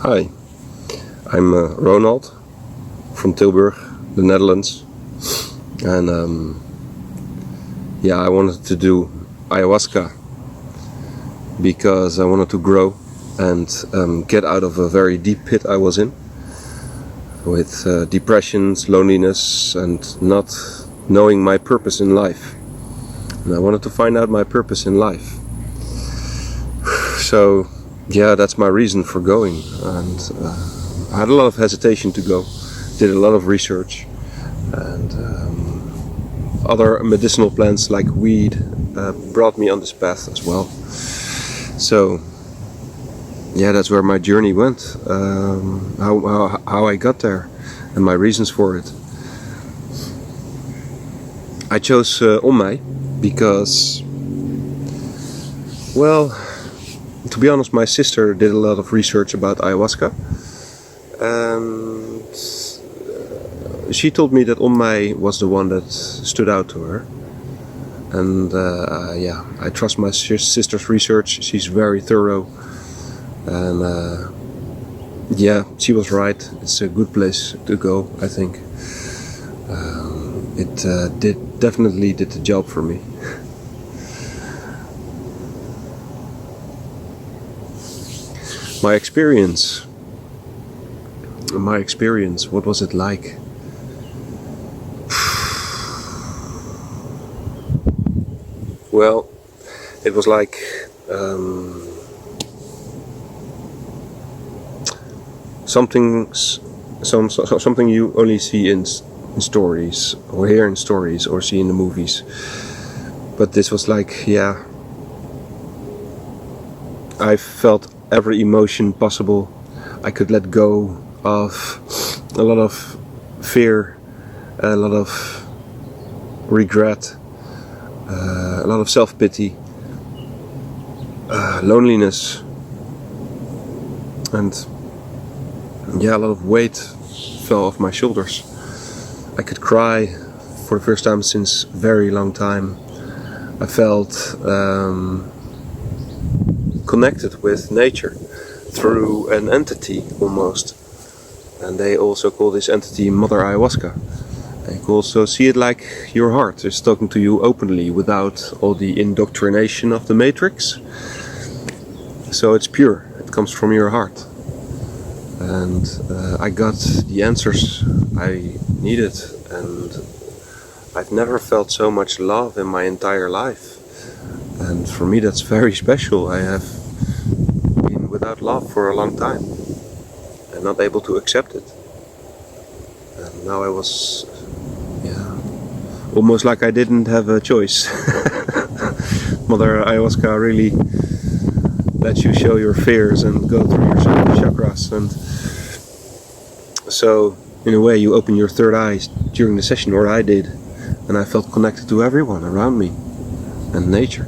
Hi, I'm Ronald from Tilburg, the Netherlands, and I wanted to do ayahuasca because I wanted to grow and get out of a very deep pit I was in with depressions, loneliness, and not knowing my purpose in life. And I wanted to find out my purpose in life. So yeah, that's my reason for going, and I had a lot of hesitation to go, did a lot of research, and other medicinal plants like weed brought me on this path as well. So yeah, that's where my journey went, how I got there and my reasons for it. I chose Om-Mij because, well, to be honest, my sister did a lot of research about ayahuasca, and she told me that Om-Mij was the one that stood out to her. And I trust my sister's research. She's very thorough, and she was right. It's a good place to go, I think. It definitely did the job for me. My experience, what was it like? Well, it was like something you only see in stories, or hear in stories, or see in the movies. But this was like, I felt every emotion possible. I could let go of a lot of fear, a lot of regret, a lot of self-pity, loneliness, and a lot of weight fell off my shoulders. I could cry for the first time since a very long time. I felt connected with nature through an entity almost, and they also call this entity Mother Ayahuasca. You can also see it like your heart is talking to you openly without all the indoctrination of the matrix. So it's pure, it comes from your heart, and I got the answers I needed, and I've never felt so much love in my entire life, and for me that's very special. I have been without love for a long time and not able to accept it, and now I was almost like I didn't have a choice. Mother Ayahuasca really lets you show your fears and go through your chakras, and so in a way you open your third eye during the session, or I did, and I felt connected to everyone around me and nature.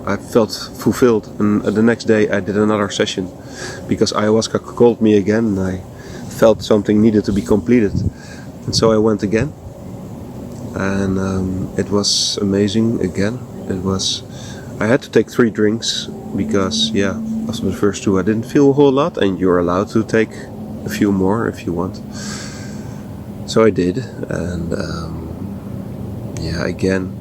I felt fulfilled, and the next day I did another session because ayahuasca called me again, and I felt something needed to be completed, and so I went again, and it was amazing again. I had to take 3 drinks because after the first 2 I didn't feel a whole lot, and you're allowed to take a few more if you want. So I did, and again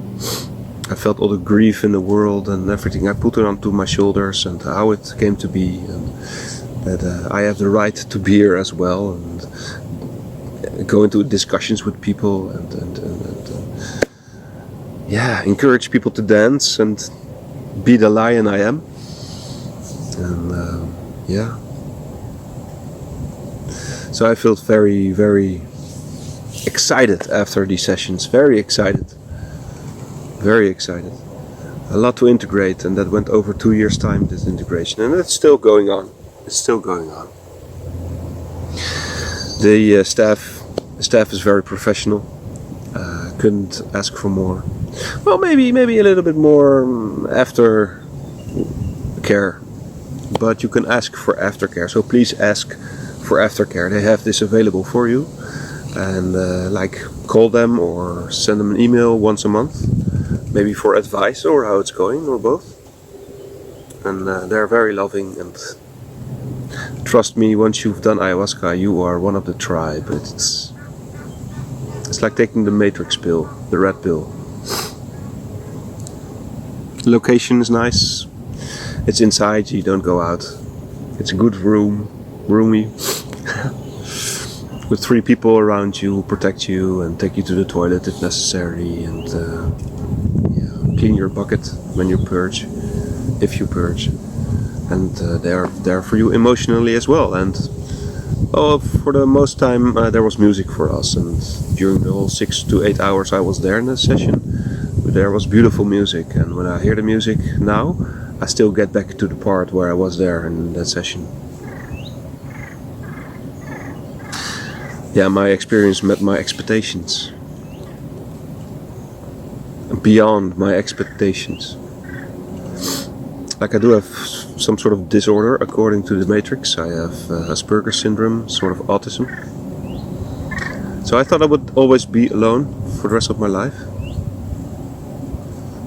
I felt all the grief in the world and everything. I put it onto my shoulders, and how it came to be, and that I have the right to be here as well, and go into discussions with people, and encourage people to dance and be the lion I am. And so I felt very, very excited after these sessions. Very excited. A lot to integrate, and that went over 2 years' time, this integration, and it's still going on. The staff is very professional. Couldn't ask for more. Well, maybe a little bit more after care, but you can ask for aftercare. So please ask for aftercare. They have this available for you, and call them or send them an email once a month. maybe for advice or how it's going or both. And they're very loving, and trust me, once you've done ayahuasca, you are one of the tribe. It's like taking the matrix pill, the red pill. The location is nice. It's inside, you don't go out. It's a good roomy, with 3 people around you who protect you and take you to the toilet if necessary, and clean your bucket when you purge, if you purge. And they're there for you emotionally as well. And for the most time there was music for us, and during the whole 6 to 8 hours I was there in the session, there was beautiful music. And when I hear the music now, I still get back to the part where I was there in that session. Yeah, my experience met my expectations. Beyond my expectations. Like, I do have some sort of disorder according to the matrix. I have Asperger's syndrome, sort of autism. So I thought I would always be alone for the rest of my life.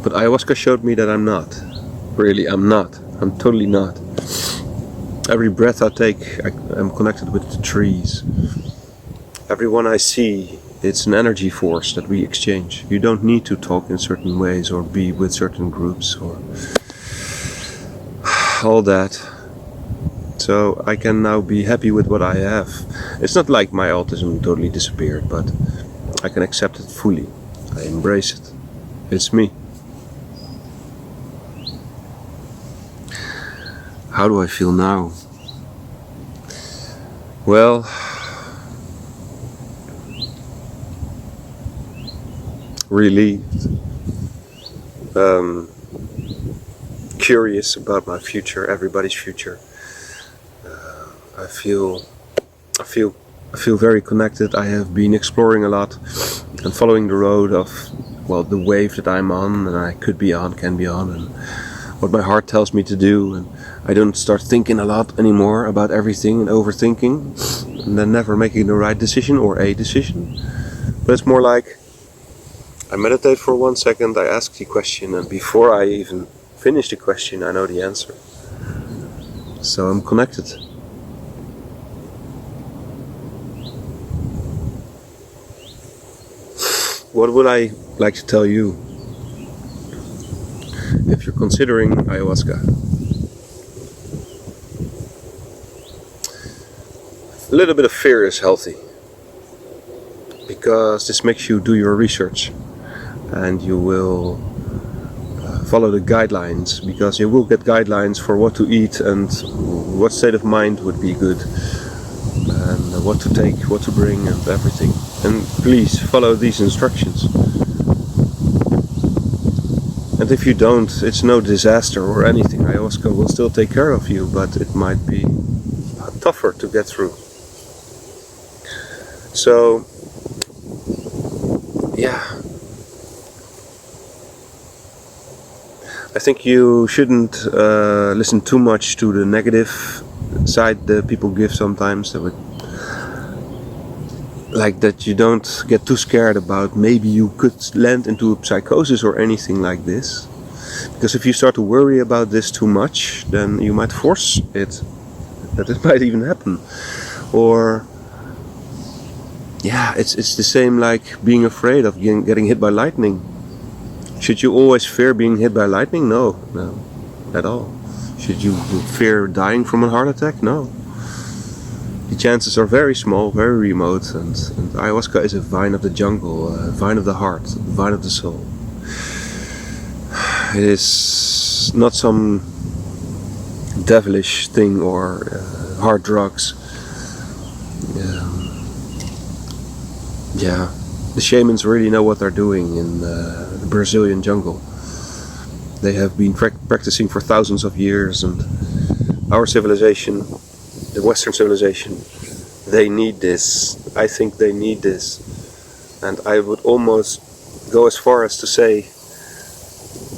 But ayahuasca showed me that I'm not. Really, I'm not. I'm totally not. Every breath I take, I'm connected with the trees. Everyone I see, it's an energy force that we exchange. You don't need to talk in certain ways or be with certain groups or all that. So I can now be happy with what I have. It's not like my autism totally disappeared, but I can accept it fully. I embrace it. It's me. How do I feel now? Well, relieved, curious about my future, everybody's future. I feel very connected. I have been exploring a lot and following the road of, well, the wave that I'm on and I could be on, can be on, and what my heart tells me to do. And I don't start thinking a lot anymore about everything and overthinking and then never making the right decision or a decision. But it's more like I meditate for 1 second, I ask the question, and before I even finish the question, I know the answer. So I'm connected. What would I like to tell you if you're considering ayahuasca? A little bit of fear is healthy, because this makes you do your research. And you will follow the guidelines, because you will get guidelines for what to eat and what state of mind would be good, and what to take, what to bring, and everything. And please follow these instructions. And if you don't, it's no disaster or anything. Ayahuasca will still take care of you, but it might be tougher to get through. So, yeah. I think you shouldn't listen too much to the negative side that people give sometimes. Like that you don't get too scared about maybe you could land into a psychosis or anything like this. Because if you start to worry about this too much, then you might force it. That it might even happen. Or, yeah, it's the same like being afraid of getting hit by lightning. Should you always fear being hit by lightning? No, at all. Should you fear dying from a heart attack? No. The chances are very small, very remote, and ayahuasca is a vine of the jungle, a vine of the heart, a vine of the soul. It is not some devilish thing or hard drugs. Yeah. The shamans really know what they're doing in the Brazilian jungle. They have been practicing for thousands of years, and our civilization, the Western civilization, they need this. I think they need this. And I would almost go as far as to say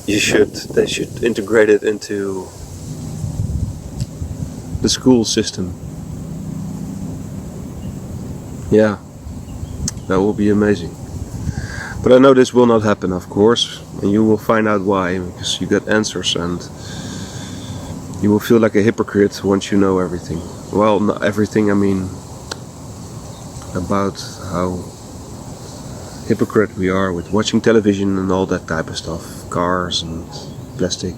they should integrate it into the school system. Yeah. That will be amazing. But I know this will not happen, of course, and you will find out why, because you get answers and you will feel like a hypocrite once you know everything. Well, not everything, I mean about how hypocrite we are with watching television and all that type of stuff, cars and plastic.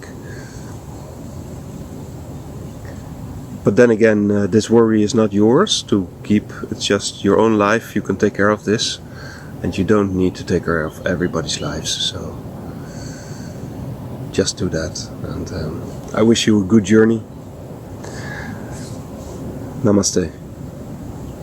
But then again, this worry is not yours to keep. It's just your own life. You can take care of this, and you don't need to take care of everybody's lives. So just do that. And I wish you a good journey. Namaste.